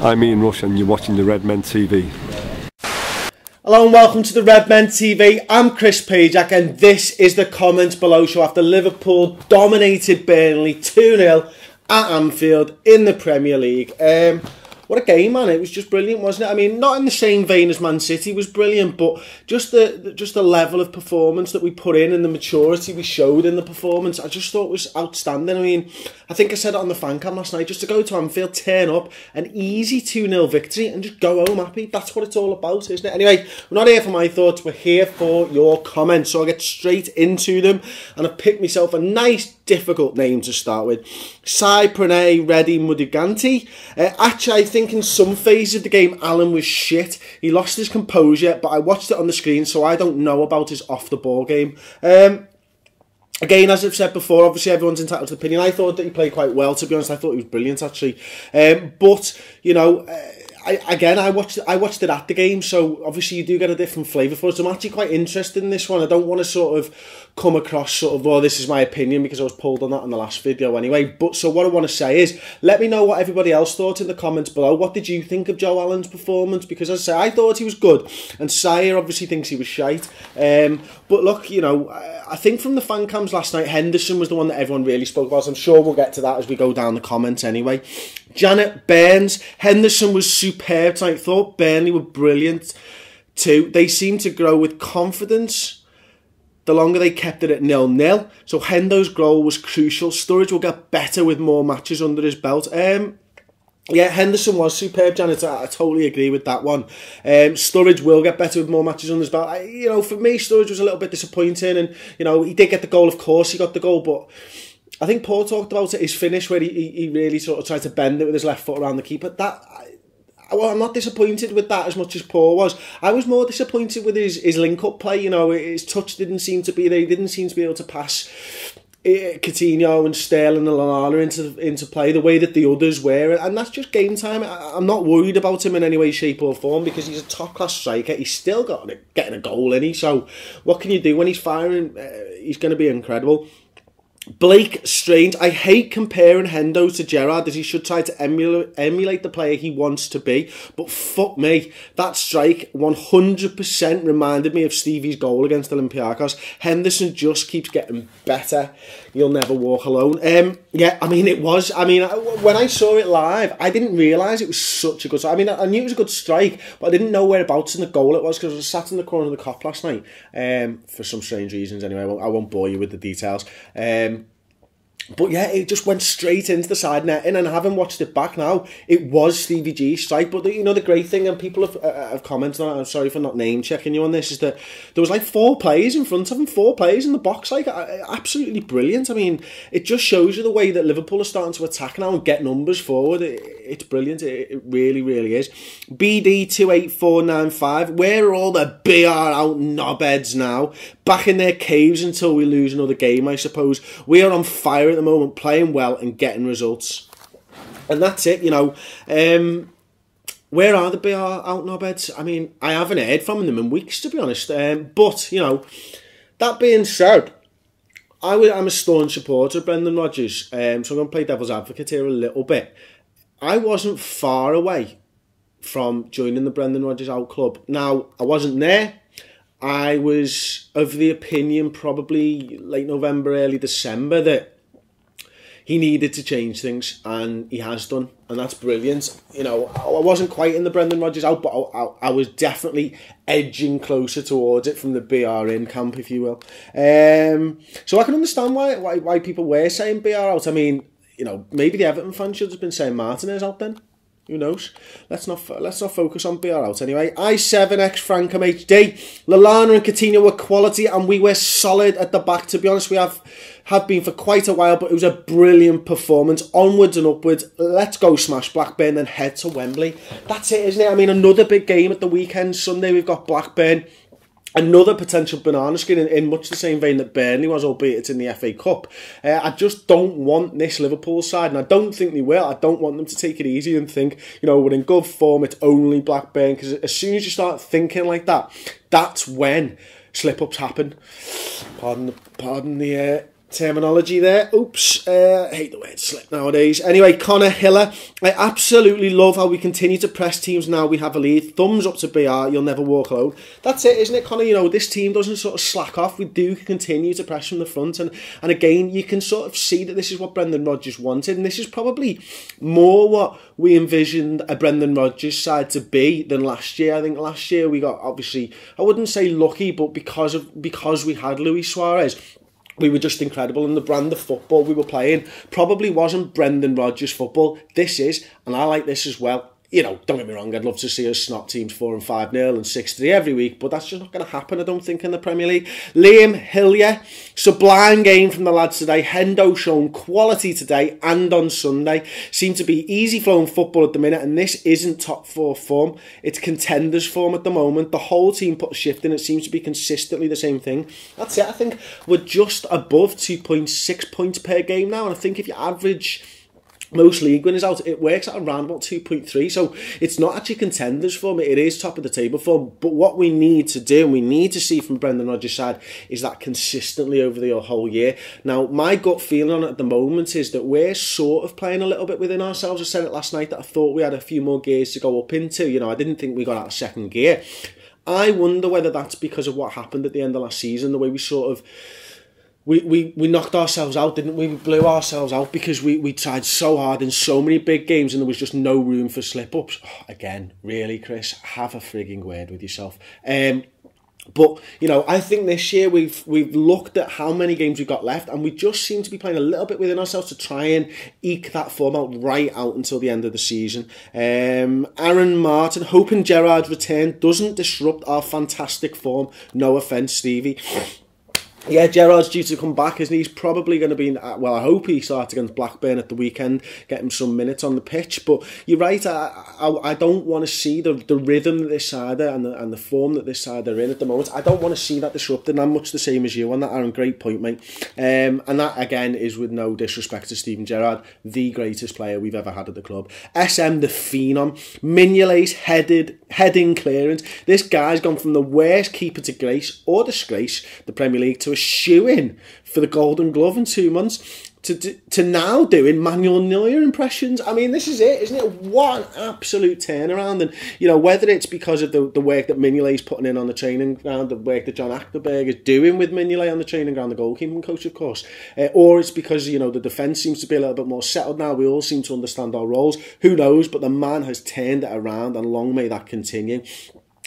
I'm Ian Rush and you're watching the Redmen TV. Hello and welcome to the Redmen TV. I'm Chris Pajak and this is the comments below show after Liverpool dominated Burnley 2-0 at Anfield in the Premier League. What a game, man. It was just brilliant, wasn't it? I mean, not in the same vein as Man City was brilliant, but just the level of performance that we put in and the maturity we showed in the performance, I just thought was outstanding. I mean, I think I said it on the fan cam last night, just to go to Anfield, turn up, an easy 2-0 victory and just go home happy. That's what it's all about, isn't it? Anyway, we're not here for my thoughts, we're here for your comments, so I'll get straight into them, and I've picked myself a nice, difficult name to start with. Sai Pranay Reddy Mudiganti. Actually, I think in some phases of the game, Alan was shit. He lost his composure, but I watched it on the screen, so I don't know about his off-the-ball game. Again, as I've said before, obviously everyone's entitled to opinion. I thought that he played quite well, to be honest. I thought he was brilliant, actually. But, you know, I watched it at the game, so obviously you do get a different flavour for it. So I'm actually quite interested in this one. I don't want to sort of come across sort of, oh, this is my opinion, because I was pulled on that in the last video anyway. But so what I want to say is, let me know what everybody else thought in the comments below. What did you think of Joe Allen's performance? Because as I say, I thought he was good, and Sire obviously thinks he was shite. But look, you know, I think from the fan cams last night, Henderson was the one that everyone really spoke about. So I'm sure we'll get to that as we go down the comments anyway. Janet Burns, Henderson was superb tonight. Thought Burnley were brilliant too. They seemed to grow with confidence the longer they kept it at 0-0. So Hendo's goal was crucial. Sturridge will get better with more matches under his belt. Yeah, Henderson was superb, Janet. I totally agree with that one. Sturridge will get better with more matches under his belt. You know, for me, Sturridge was a little bit disappointing, and you know, he did get the goal. Of course, he got the goal, but I think Paul talked about it, his finish, where he really sort of tried to bend it with his left foot around the keeper. I'm not disappointed with that as much as Paul was. I was more disappointed with his link-up play. You know, his touch didn't seem to be there. He didn't seem to be able to pass Coutinho and Sterling and Lallana into play the way that the others were. And that's just game time. I'm not worried about him in any way, shape or form, because he's a top-class striker. He's still getting a goal, isn't he? So what can you do when he's firing? He's going to be incredible. Blake Strange, I hate comparing Hendo to Gerrard, as he should try to emulate the player he wants to be, but fuck me, that strike 100% reminded me of Stevie's goal against Olympiacos. Henderson just keeps getting better. You'll never walk alone. Yeah, I mean, it was. I mean, when I saw it live, I didn't realise it was such a good strike. I mean, I knew it was a good strike, but I didn't know whereabouts in the goal it was, because I was sat in the corner of the Kop last night, for some strange reasons anyway. I won't bore you with the details. But yeah, it just went straight into the side netting, and having watched it back now, it was Stevie G's strike. But you know, the great thing, and people have commented on it, I'm sorry for not name checking you on this, is that there was like 4 players in front of him, 4 players in the box, like absolutely brilliant. I mean, it just shows you the way that Liverpool are starting to attack now and get numbers forward. It's brilliant, it really, really is. BD28495, where are all the BR out knobheads now? Back in their caves until we lose another game, I suppose. We are on fire at the moment, playing well and getting results. And that's it, you know. Where are the BR out knobheads? I mean, I haven't heard from them in weeks, to be honest. But, you know, that being said, I'm a staunch supporter of Brendan Rodgers, so I'm going to play devil's advocate here a little bit. I wasn't far away from joining the Brendan Rodgers out club. Now, I wasn't there. I was of the opinion, probably late November, early December, that he needed to change things, and he has done, and that's brilliant. You know, I wasn't quite in the Brendan Rodgers out, but I was definitely edging closer towards it from the BR in camp, if you will. So I can understand why people were saying BR out. I mean, you know, maybe the Everton fans should have been saying Martinez out then. Who knows? Let's not focus on BR out anyway. I7X Frankham HD. Lallana and Coutinho were quality, and we were solid at the back. To be honest, we have been for quite a while, but it was a brilliant performance. Onwards and upwards. Let's go smash Blackburn, then head to Wembley. That's it, isn't it? I mean, another big game at the weekend. Sunday we've got Blackburn. Another potential banana skin in much the same vein that Burnley was, albeit it's in the FA Cup. I just don't want this Liverpool side, and I don't think they will. I don't want them to take it easy and think, you know, we're in good form, it's only Blackburn, because as soon as you start thinking like that, that's when slip-ups happen. Pardon the terminology there. Oops, I hate the word slip nowadays. Anyway, Connor Hiller, I absolutely love how we continue to press teams now we have a lead. Thumbs up to BR, you'll never walk alone. That's it, isn't it, Connor? You know, this team doesn't sort of slack off. We do continue to press from the front, and again, you can sort of see that this is what Brendan Rodgers wanted, and this is probably more what we envisioned a Brendan Rodgers side to be than last year. I think last year we got, obviously, I wouldn't say lucky, but because we had Luis Suarez, we were just incredible, and the brand of football we were playing probably wasn't Brendan Rodgers football. This is, and I like this as well. You know, don't get me wrong, I'd love to see us snot teams 4 and 5-0 and 6-3 every week, but that's just not going to happen, I don't think, in the Premier League. Liam Hillier, sublime game from the lads today. Hendo shown quality today and on Sunday. Seemed to be easy-flowing football at the minute, and this isn't top 4 form. It's contenders form at the moment. The whole team put a shift in. It seems to be consistently the same thing. That's it. I think we're just above 2.6 points per game now, and I think if you average most league winners out, it works at around about 2.3, so it's not actually contenders form, it is top of the table form. But what we need to do, and we need to see from Brendan Rodgers' side, is that consistently over the whole year. Now, my gut feeling on it at the moment is that we're sort of playing a little bit within ourselves. I said it last night that I thought we had a few more gears to go up into. You know, I didn't think we got out of second gear. I wonder whether that's because of what happened at the end of last season, the way we sort of We knocked ourselves out, didn't we? We blew ourselves out because we tried so hard in so many big games and there was just no room for slip-ups. Oh, again, really, Chris, have a frigging word with yourself. But, you know, I think this year we've looked at how many games we've got left, and we just seem to be playing a little bit within ourselves to try and eke that form out right out until the end of the season. Aaron Martin, hoping Gerrard's return doesn't disrupt our fantastic form. No offence, Stevie. Yeah, Gerrard's due to come back, isn't he? He's probably going to be, well, I hope he starts against Blackburn at the weekend, get him some minutes on the pitch. But you're right, I don't want to see the rhythm that this side are and the form that this side are in at the moment. I don't want to see that disrupted, and I'm much the same as you on that, Aaron. Great point, mate. And that, again, is with no disrespect to Steven Gerrard, the greatest player we've ever had at the club. SM, the phenom. Mignolet's heading clearance. This guy's gone from the worst keeper to grace, or disgrace, the Premier League, to a shoe-in for the Golden Glove in 2 months, to now doing Manuel Neuer impressions. I mean, this is it, isn't it? What an absolute turnaround. And, you know, whether it's because of the work that Mignolet's putting in on the training ground, the work that John Achterberg is doing with Mignolet on the training ground, the goalkeeping coach, of course, or it's because, you know, the defence seems to be a little bit more settled now. We all seem to understand our roles. Who knows? But the man has turned it around, and long may that continue.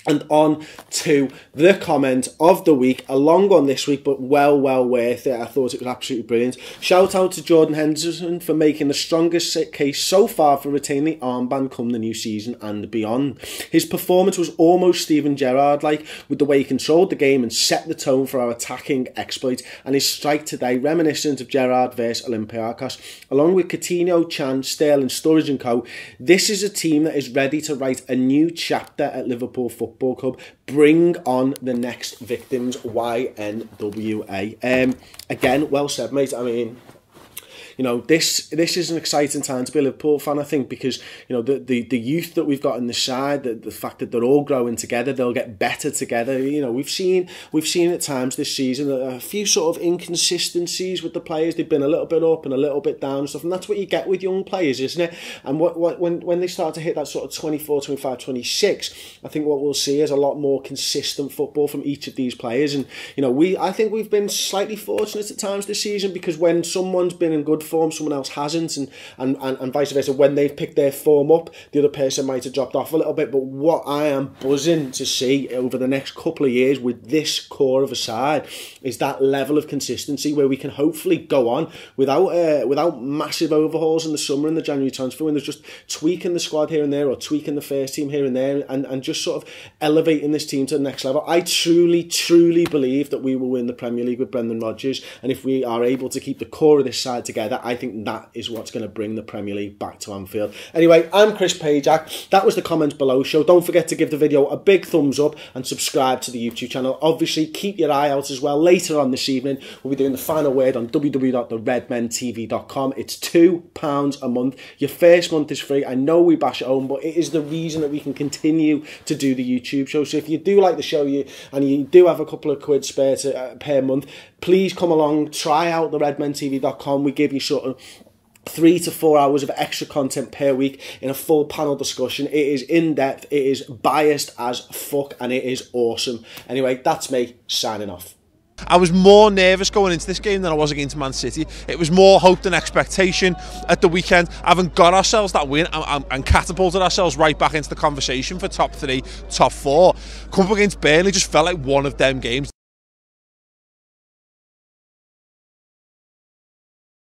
And on to the comment of the week, a long one this week, but well worth it. I thought it was absolutely brilliant. Shout out to Jordan Henderson for making the strongest case so far for retaining the armband come the new season and beyond. His performance was almost Steven Gerrard-like, with the way he controlled the game and set the tone for our attacking exploits, and his strike today reminiscent of Gerrard versus Olympiacos. Along with Coutinho, Chan, Sterling, Sturridge and co, this is a team that is ready to write a new chapter at Liverpool Football Club. Bring on the next victims, YNWA. Again, well said, mate. I mean, you know, this is an exciting time to be a Liverpool fan, I think, because, you know, the youth that we've got in the side, the fact that they're all growing together, they'll get better together. You know, we've seen at times this season a few sort of inconsistencies with the players. They've been a little bit up and a little bit down and stuff, and that's what you get with young players, isn't it? And when they start to hit that sort of 24, 25, 26, I think what we'll see is a lot more consistent football from each of these players. And, you know, I think we've been slightly fortunate at times this season, because when someone's been in good form, someone else hasn't, and vice versa. When they've picked their form up, the other person might have dropped off a little bit. But what I am buzzing to see over the next couple of years with this core of a side is that level of consistency where we can hopefully go on without massive overhauls in the summer and the January transfer, when there's just tweaking the squad here and there, or tweaking the first team here and there, and just sort of elevating this team to the next level. I truly believe that we will win the Premier League with Brendan Rodgers, and if we are able to keep the core of this side together, I think that is what's going to bring the Premier League back to Anfield. Anyway, I'm Chris Pajak. That was the comments below show. Don't forget to give the video a big thumbs up and subscribe to the YouTube channel. Obviously, keep your eye out as well. Later on this evening, we'll be doing the final word on www.theredmentv.com. It's £2 a month. Your first month is free. I know we bash it home, but it is the reason that we can continue to do the YouTube show. So if you do like the show and you do have a couple of quid spare per month, please come along, try out the redmentv.com. We give you sort of 3 to 4 hours of extra content per week in a full panel discussion. It is in-depth, it is biased as fuck, and it is awesome. Anyway, that's me signing off. I was more nervous going into this game than I was against Man City. It was more hope than expectation at the weekend. Having got ourselves that win and catapulted ourselves right back into the conversation for top 3, top 4. Come up against Burnley just felt like one of them games.